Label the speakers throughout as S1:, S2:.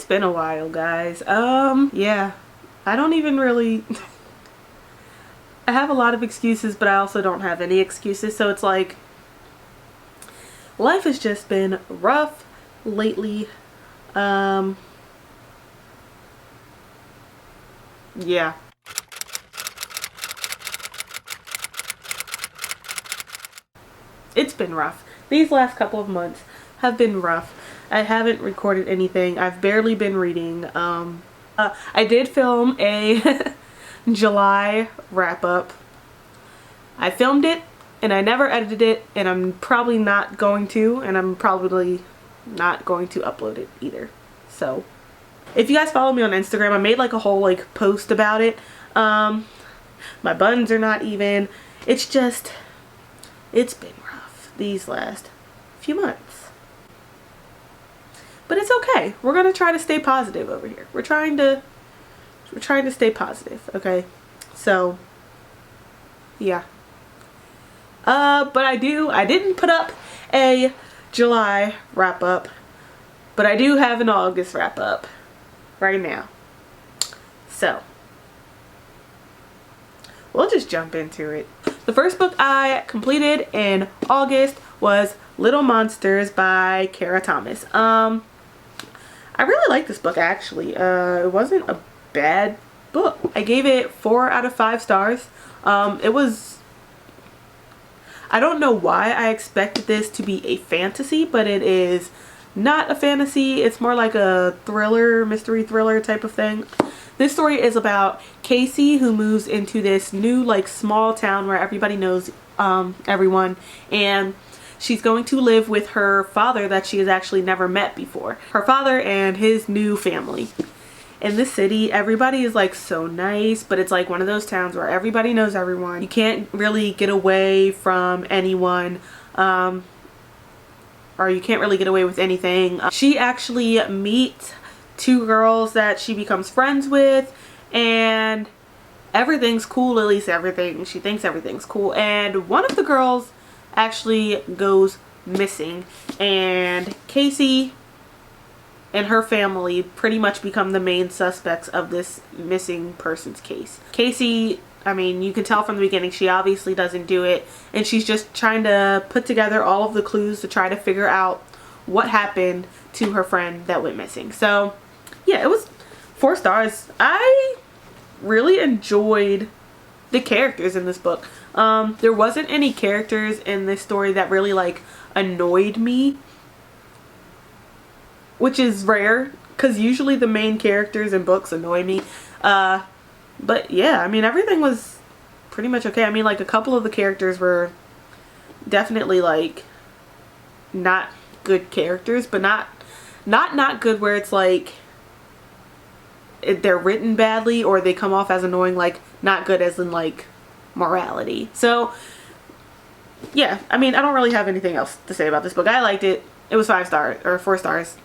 S1: It's been a while, guys. Yeah. I don't even really I have a lot of excuses, but I also don't have any excuses. So it's like life has just been rough lately. Yeah. It's been rough. These last couple of months have been rough. I haven't recorded anything. I've barely been reading. I did film a July wrap up. I filmed it and I never edited it, and I'm probably not going to, and I'm probably not going to upload it either. So if you guys follow me on Instagram, I made like a whole like post about it. My buttons are not even. It's been rough these last few months. But it's okay. We're gonna try to stay positive over here. We're trying to stay positive, okay? So yeah. But I didn't put up a July wrap up, but I do have an August wrap up right now. So we'll just jump into it. The first book I completed in August was Little Monsters by Kara Thomas. I really like this book, actually. It wasn't a bad book. I gave it 4 out of 5 stars. I don't know why I expected this to be a fantasy, but it is not a fantasy. It's more like a thriller, mystery thriller type of thing. This story is about Casey, who moves into this new like small town where everybody knows everyone, and she's going to live with her father that she has actually never met before. Her father and his new family. In this city, everybody is like so nice, but it's like one of those towns where everybody knows everyone. You can't really get away from anyone, or you can't really get away with anything. She actually meets 2 girls that she becomes friends with, and everything's cool. At least she thinks everything's cool. And one of the girls actually goes missing, and Casey and her family pretty much become the main suspects of this missing person's case. Casey, I mean, you can tell from the beginning she obviously doesn't do it, and she's just trying to put together all of the clues to try to figure out what happened to her friend that went missing. So yeah, it was 4 stars. I really enjoyed the characters in this book. There wasn't any characters in this story that really like annoyed me, which is rare because usually the main characters in books annoy me. But yeah, I mean, everything was pretty much okay. I mean, like a couple of the characters were definitely like not good characters, but not good where it's like they're written badly or they come off as annoying. Like not good as in like morality. So yeah, I mean, I don't really have anything else to say about this book. I liked it. It was 5 stars or 4 stars.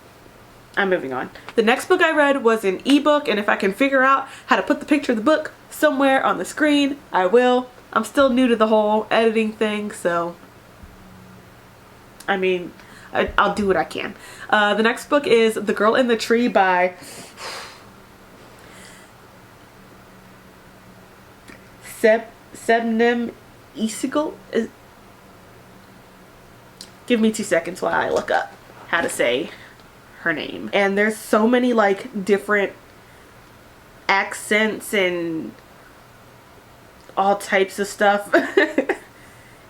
S1: I'm moving on. The next book I read was an ebook, and if I can figure out how to put the picture of the book somewhere on the screen, I will. I'm still new to the whole editing thing, so I mean, I'll do what I can. The next book is The Girl in the Tree by Jasmine and I'm. Give me 2 seconds while I look up how to say her name. And there's so many like different accents and all types of stuff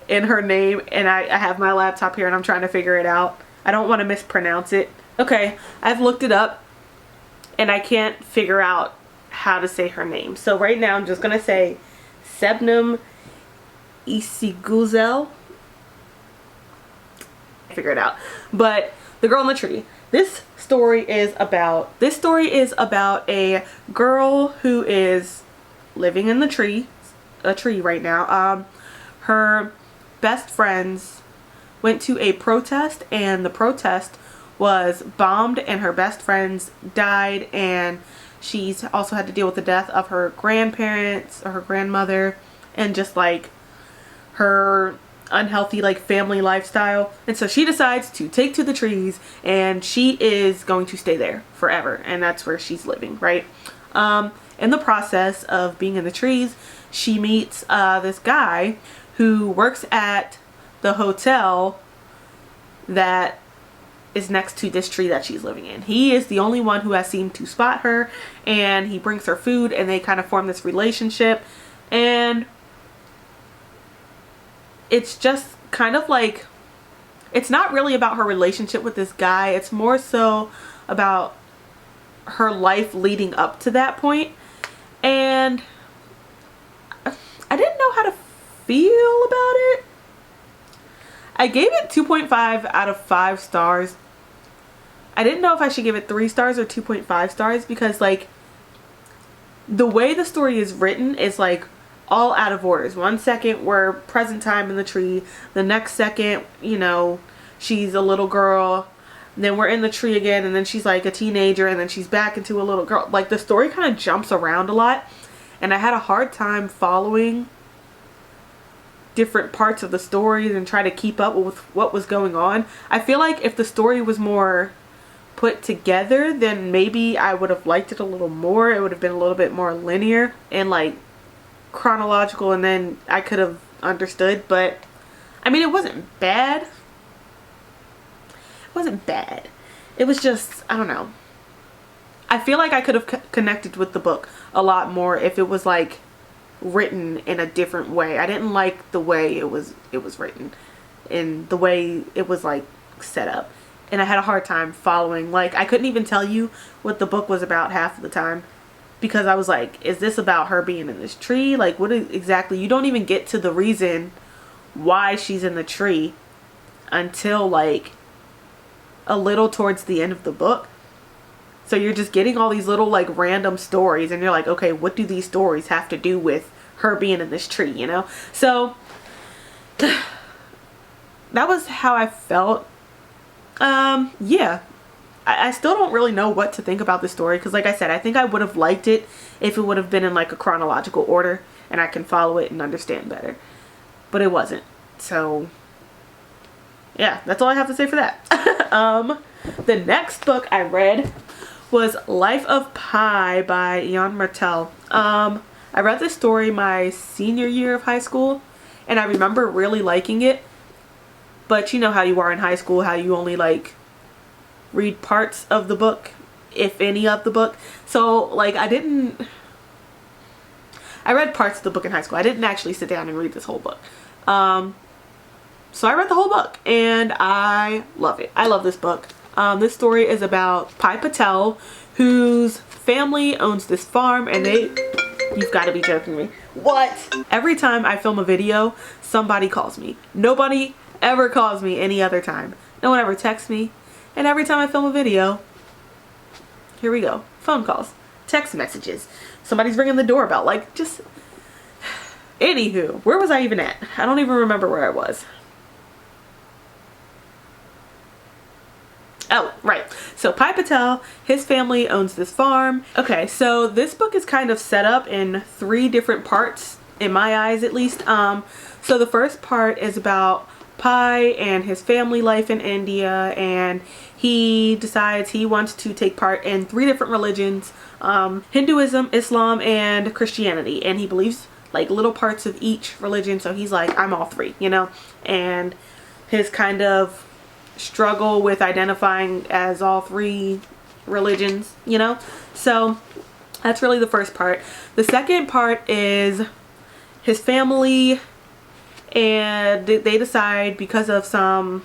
S1: in her name, and I have my laptop here and I'm trying to figure it out. I don't want to mispronounce it. Okay, I've looked it up and I can't figure out how to say her name. So right now I'm just gonna say Jasmine and figure it out. But The Girl in the Tree. This story is about a girl who is living in a tree right now. Her best friends went to a protest, and the protest was bombed and her best friends died, and she's also had to deal with the death of her grandparents or her grandmother, and just like her unhealthy like family lifestyle. And so she decides to take to the trees, and she is going to stay there forever, and that's where she's living, right? In the process of being in the trees, she meets this guy who works at the hotel that is next to this tree that she's living in. He is the only one who has seemed to spot her, and he brings her food, and they kind of form this relationship. And it's just kind of like, it's not really about her relationship with this guy. It's more so about her life leading up to that point. And I didn't know how to feel about it. I gave it 2.5 out of 5 stars. I didn't know if I should give it 3 stars or 2.5 stars, because like the way the story is written is like all out of orders. 1 second we're present time in the tree, the next second, you know, she's a little girl, then we're in the tree again, and then she's like a teenager, and then she's back into a little girl. Like the story kind of jumps around a lot, and I had a hard time following different parts of the story and try to keep up with what was going on. I feel like if the story was more put together, then maybe I would have liked it a little more. It would have been a little bit more linear and like chronological, and then I could have understood. But I mean, it wasn't bad. It wasn't bad. It was just, I don't know. I feel like I could have connected with the book a lot more if it was like written in a different way. I didn't like the way it was written and the way it was like set up, and I had a hard time following. Like I couldn't even tell you what the book was about half of the time, because I was like, is this about her being in this tree? Like what exactly? You don't even get to the reason why she's in the tree until like a little towards the end of the book. So you're just getting all these little like random stories, and you're like, okay, what do these stories have to do with her being in this tree, you know? So that was how I felt. Yeah, I still don't really know what to think about this story, because like I said, I think I would have liked it if it would have been in like a chronological order and I can follow it and understand better, but it wasn't. So yeah, that's all I have to say for that. The next book I read was Life of Pi by Jan Martel. I read this story my senior year of high school, and I remember really liking it. But you know how you are in high school, how you only like read parts of the book, if any of the book. So like I read parts of the book in high school. I didn't actually sit down and read this whole book. So I read the whole book, and I love it. I love this book. This story is about Pi Patel, whose family owns this farm, and you've got to be joking me. What? Every time I film a video, somebody calls me. Nobody ever calls me any other time. No one ever texts me. And every time I film a video, here we go. Phone calls, text messages, somebody's ringing the doorbell. Like just, anywho, where was I even at? I don't even remember where I was. Oh, right. So Pi Patel, his family owns this farm. Okay, so this book is kind of set up in 3 different parts, in my eyes at least. So the first part is about Pi and his family life in India, and he decides he wants to take part in 3 different religions, Hinduism, Islam, and Christianity, and he believes like little parts of each religion. So he's like, I'm all 3, you know, and his kind of struggle with identifying as all 3 religions, you know. So that's really the first part. The second part is his family, and they decide, because of some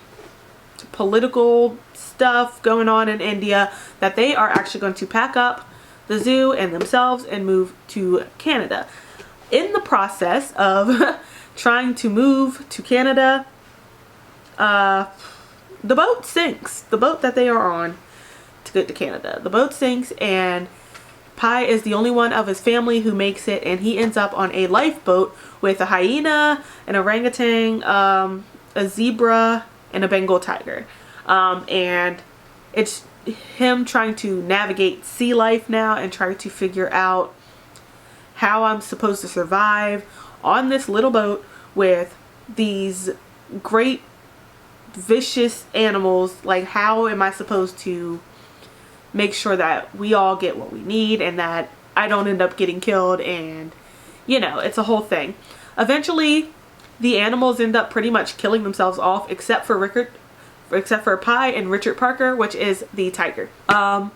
S1: political stuff going on in India, that they are actually going to pack up the zoo and themselves and move to Canada. In the process of trying to move to Canada, the boat sinks. The boat that they are on to get to Canada. The boat sinks, and Pi is the only one of his family who makes it, and he ends up on a lifeboat with a hyena, an orangutan, a zebra, and a Bengal tiger. And it's him trying to navigate sea life now and try to figure out how I'm supposed to survive on this little boat with these great vicious animals. Like, how am I supposed to make sure that we all get what we need and that I don't end up getting killed? And you know, it's a whole thing. Eventually the animals end up pretty much killing themselves off, except for Pie and Richard Parker, which is the tiger. On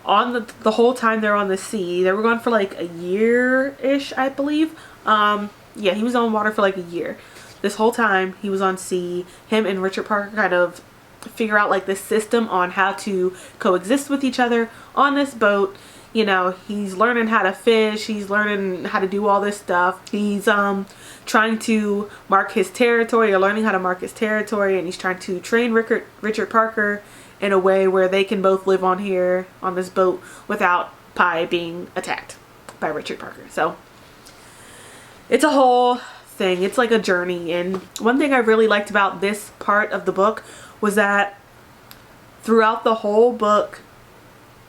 S1: the whole time they're on the sea, they were gone for like a year-ish, I believe. Yeah, he was on water for like a year. This whole time he was on sea, him and Richard Parker kind of figure out like this system on how to coexist with each other on this boat. You know, he's learning how to fish, he's learning how to do all this stuff. He's trying to mark his territory, or learning how to mark his territory, and he's trying to train Richard Parker in a way where they can both live on here on this boat without Pie being attacked by Richard Parker. So it's a whole thing. It's like a journey. And one thing I really liked about this part of the book was that throughout the whole book,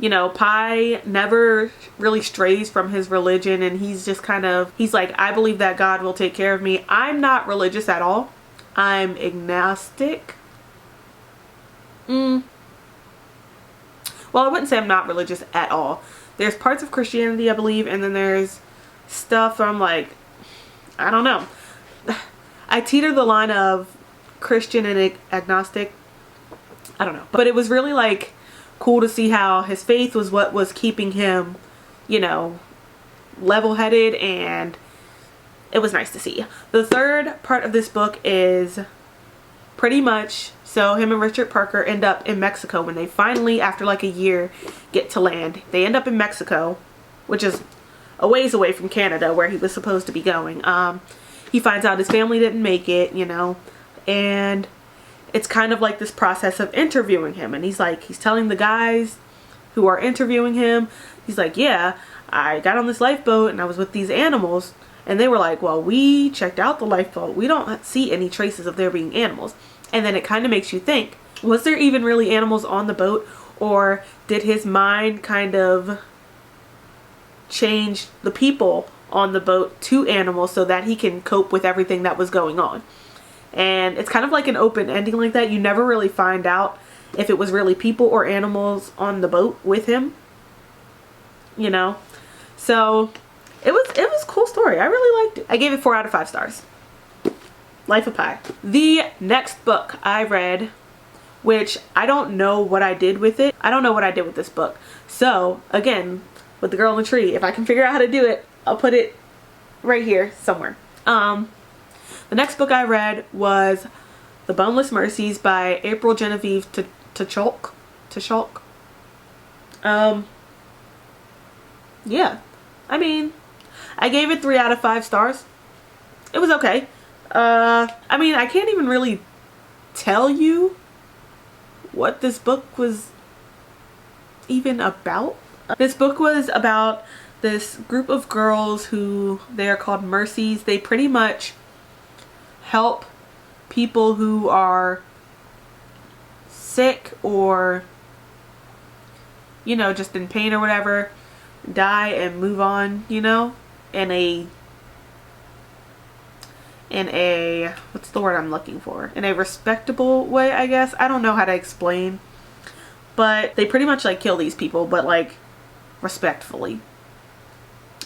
S1: you know, Pie never really strays from his religion, and he's just kind of, he's like, I believe that God will take care of me. I'm not religious at all. I'm agnostic. Well, I wouldn't say I'm not religious at all. There's parts of Christianity, I believe, and then there's stuff where I'm like, I don't know. I teeter the line of Christian and agnostic. I don't know. But it was really like cool to see how his faith was what was keeping him, you know, level-headed, and it was nice to see. The third part of this book is pretty much, so him and Richard Parker end up in Mexico when they finally, after like a year, get to land. They end up in Mexico, which is a ways away from Canada where he was supposed to be going. He finds out his family didn't make it, you know, and it's kind of like this process of interviewing him. And he's like, he's telling the guys who are interviewing him, he's like, yeah, I got on this lifeboat and I was with these animals. And they were like, well, we checked out the lifeboat. We don't see any traces of there being animals. And then it kind of makes you think, was there even really animals on the boat? Or did his mind kind of change the people on the boat to animals so that he can cope with everything that was going on? And it's kind of like an open ending like that. You never really find out if it was really people or animals on the boat with him, you know. So it was a cool story. I really liked it. I gave it 4 out of 5 stars. Life of Pi. The next book I read, which I don't know what I did with it. I don't know what I did with this book. So again, with The Girl in the Tree, if I can figure out how to do it, I'll put it right here somewhere. The next book I read was The Boneless Mercies by April Genevieve Tacholk. Yeah. I mean, I gave it 3 out of 5 stars. It was okay. I mean, I can't even really tell you what this book was even about. This book was about this group of girls who, they are called Mercies. They pretty much help people who are sick or, you know, just in pain or whatever, die and move on, you know, in a what's the word I'm looking for, in a respectable way, I guess. I don't know how to explain, but they pretty much like kill these people, but like respectfully,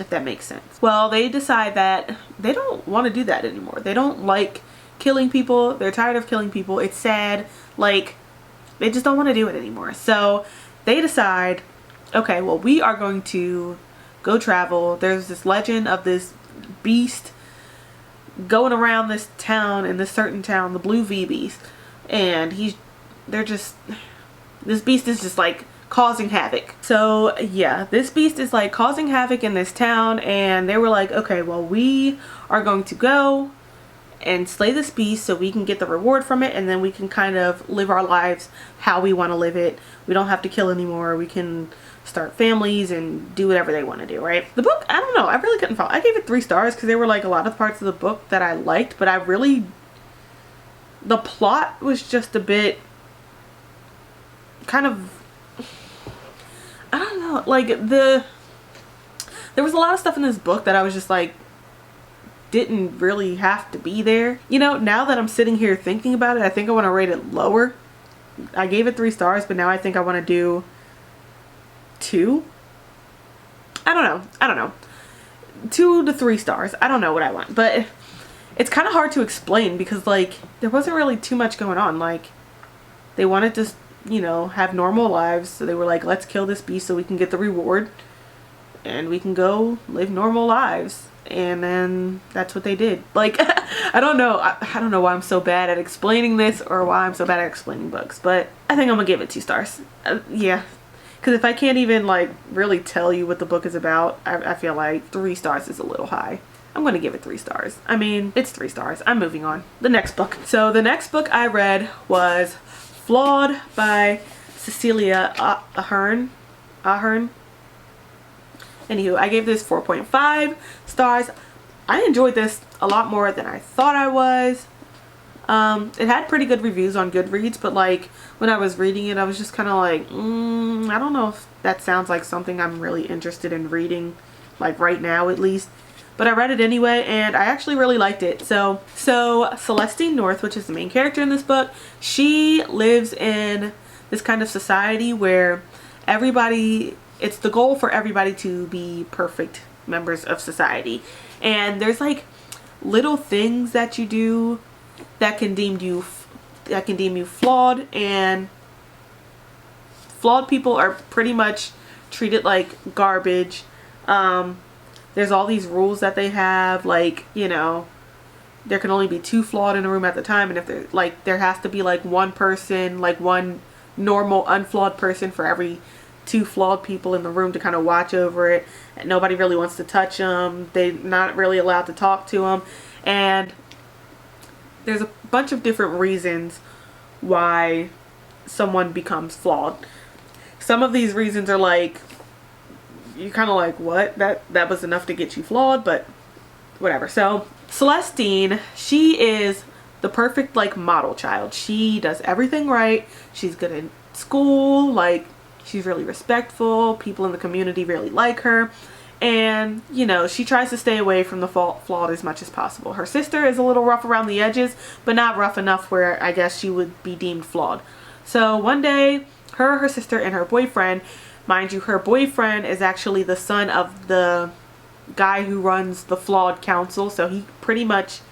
S1: if that makes sense. Well, they decide that they don't want to do that anymore. They don't like killing people. They're tired of killing people. It's sad. Like, they just don't want to do it anymore. So they decide, okay, well, we are going to go travel. There's this legend of this beast going around this town, in this certain town, the Blue V Beast. And this beast is just like causing havoc. So yeah, this beast is like causing havoc in this town, and they were like, okay, well, we are going to go and slay this beast so we can get the reward from it, and then we can kind of live our lives how we want to live it. We don't have to kill anymore. We can start families and do whatever they want to do, right? The book, I don't know, I really couldn't follow. I gave it 3 stars because there were like a lot of parts of the book that I liked, but the plot was just a bit kind of, I don't know, like there was a lot of stuff in this book that I was just like, didn't really have to be there. You know, now that I'm sitting here thinking about it, I think I want to rate it lower. I gave it 3 stars, but now I think I want to do 2. I don't know. 2 to 3 stars. I don't know what I want, but it's kind of hard to explain because, like, there wasn't really too much going on. Like, they wanted to, you know, have normal lives, so they were like, let's kill this beast so we can get the reward and we can go live normal lives. And then that's what they did. Like, I don't know. I don't know why I'm so bad at explaining this or why I'm so bad at explaining books, but I think I'm gonna give it 2 stars. Yeah. Because if I can't even, like, really tell you what the book is about, I feel like 3 stars is a little high. I'm going to give it 3 stars. I mean, it's 3 stars. I'm moving on. The next book. So the next book I read was Flawed by Cecilia Ahern. Anywho, I gave this 4.5 stars. I enjoyed this a lot more than I thought I was. It had pretty good reviews on Goodreads, but, like, when I was reading it, I was just kind of like, I don't know if that sounds like something I'm really interested in reading, like, right now at least. But I read it anyway, and I actually really liked it. So Celestine North, which is the main character in this book, she lives in this kind of society where it's the goal for everybody to be perfect members of society. And there's, like, little things that you do that can deem you flawed, and flawed people are pretty much treated like garbage. There's all these rules that they have, like, you know, there can only be 2 flawed in a room at the time, and if there has to be, like, one person, like one normal unflawed person for every 2 flawed people in the room to kind of watch over it. And nobody really wants to touch them. They're not really allowed to talk to them, and there's a bunch of different reasons why someone becomes flawed. Some of these reasons are like, you're kind of like, what? That was enough to get you flawed, but whatever. So Celestine, she is the perfect, like, model child. She does everything right. She's good in school. Like, she's really respectful. People in the community really like her. And, you know, she tries to stay away from the flawed as much as possible. Her sister is a little rough around the edges, but not rough enough where I guess she would be deemed flawed. So one day, her sister, and her boyfriend, mind you, her boyfriend is actually the son of the guy who runs the flawed council. So he pretty much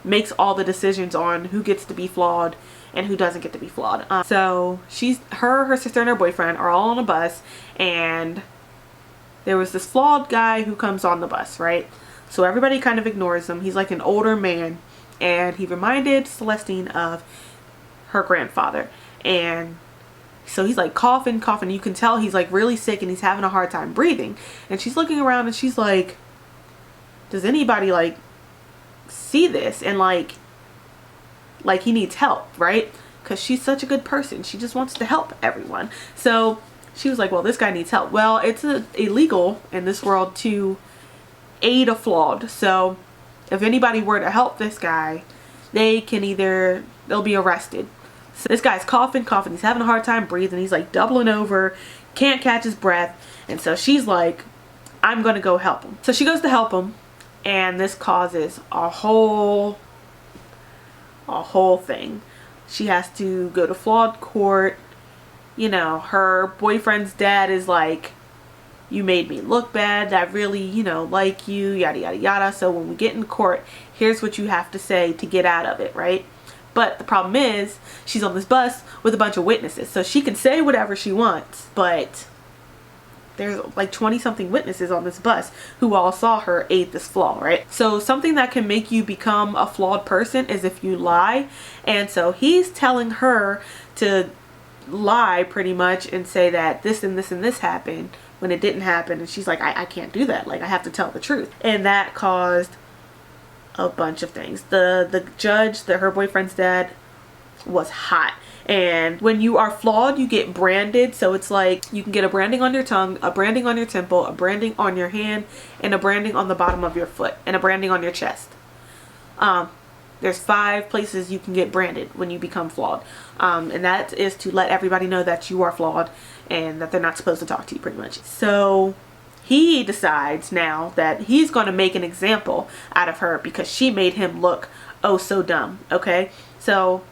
S1: makes all the decisions on who gets to be flawed and who doesn't get to be flawed. So her sister, and her boyfriend are all on a bus, and there was this flawed guy who comes on the bus, right? So everybody kind of ignores him. He's like an older man, and he reminded Celestine of her grandfather. And so he's like coughing. You can tell he's like really sick, and he's having a hard time breathing. And she's looking around, and she's like, does anybody, like, see this? And like he needs help, right? Because she's such a good person. She just wants to help everyone. So she was like, well, this guy needs help. Well, it's illegal in this world to aid a flawed. So if anybody were to help this guy, they'll be arrested. So this guy's coughing. He's having a hard time breathing. He's like doubling over, can't catch his breath. And so she's like, I'm going to go help him. So she goes to help him, and this causes a whole thing. She has to go to flawed court. You know, her boyfriend's dad is like, you made me look bad. I really, you know, like you, yada, yada, yada. So when we get in court, here's what you have to say to get out of it, right? But the problem is, she's on this bus with a bunch of witnesses. So she can say whatever she wants, but there's like 20-something witnesses on this bus who all saw her aid this flaw, right? So something that can make you become a flawed person is if you lie. And so he's telling her to lie pretty much and say that this and this and this happened when it didn't happen. And she's like, I can't do that. Like, I have to tell the truth. And that caused a bunch of things. The judge, her boyfriend's dad, was hot. And when you are flawed, you get branded. So it's like you can get a branding on your tongue, a branding on your temple, a branding on your hand, and a branding on the bottom of your foot, and a branding on your chest. There's 5 places you can get branded when you become flawed. And that is to let everybody know that you are flawed and that they're not supposed to talk to you, pretty much. So he decides now that he's going to make an example out of her because she made him look oh so dumb. Okay, so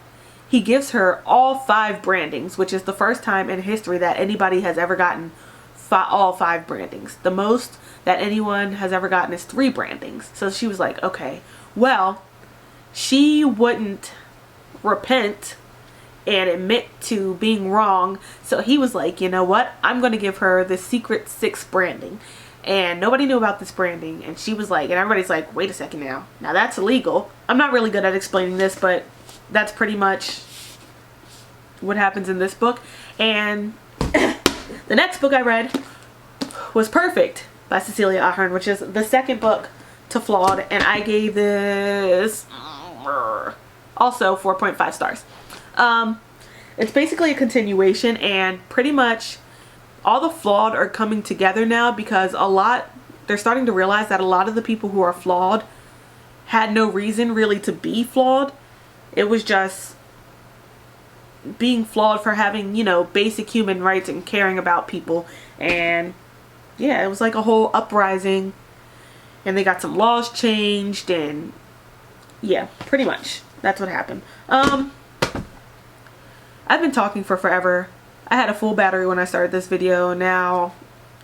S1: he gives her all 5 brandings, which is the first time in history that anybody has ever gotten all 5 brandings. The most that anyone has ever gotten is 3 brandings. So she was like, okay, well, she wouldn't repent and admit to being wrong. So he was like, you know what? I'm going to give her the secret 6th branding. And nobody knew about this branding. And she was like, and everybody's like, wait a second now. Now that's illegal. I'm not really good at explaining this, but that's pretty much what happens in this book. And the next book I read was Perfect by Cecilia Ahern, which is the second book to Flawed. And I gave this also 4.5 stars. It's basically a continuation, and pretty much all the Flawed are coming together now because they're starting to realize that a lot of the people who are flawed had no reason really to be flawed. It was just being flawed for having, you know, basic human rights and caring about people. And yeah, it was like a whole uprising, and they got some laws changed, and yeah, pretty much that's what happened. I've been talking for forever. I had a full battery when I started this video. Now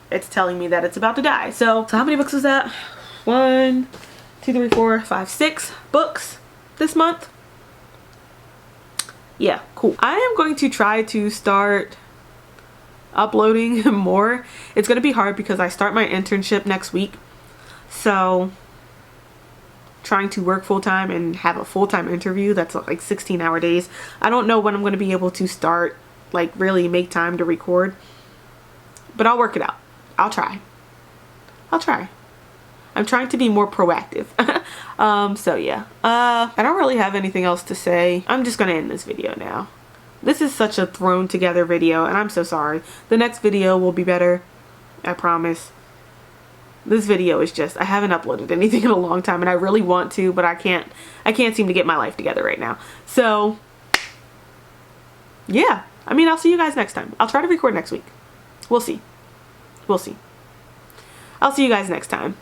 S1: it's telling me that it's about to die. So how many books was that? 1, 2, 3, 4, 5, 6 books this month. Yeah, cool. I am going to try to start uploading more. It's going to be hard because I start my internship next week. So trying to work full-time and have a full-time interview that's like 16-hour days. I don't know when I'm going to be able to start, like really make time to record, but I'll work it out. I'll try. I'm trying to be more proactive. So yeah, I don't really have anything else to say. I'm just gonna end this video now. This is such a thrown together video, and I'm so sorry. The next video will be better, I promise. This video is just, I haven't uploaded anything in a long time, and I really want to, but I can't seem to get my life together right now. So yeah, I mean, I'll see you guys next time. I'll try to record next week. We'll see. I'll see you guys next time.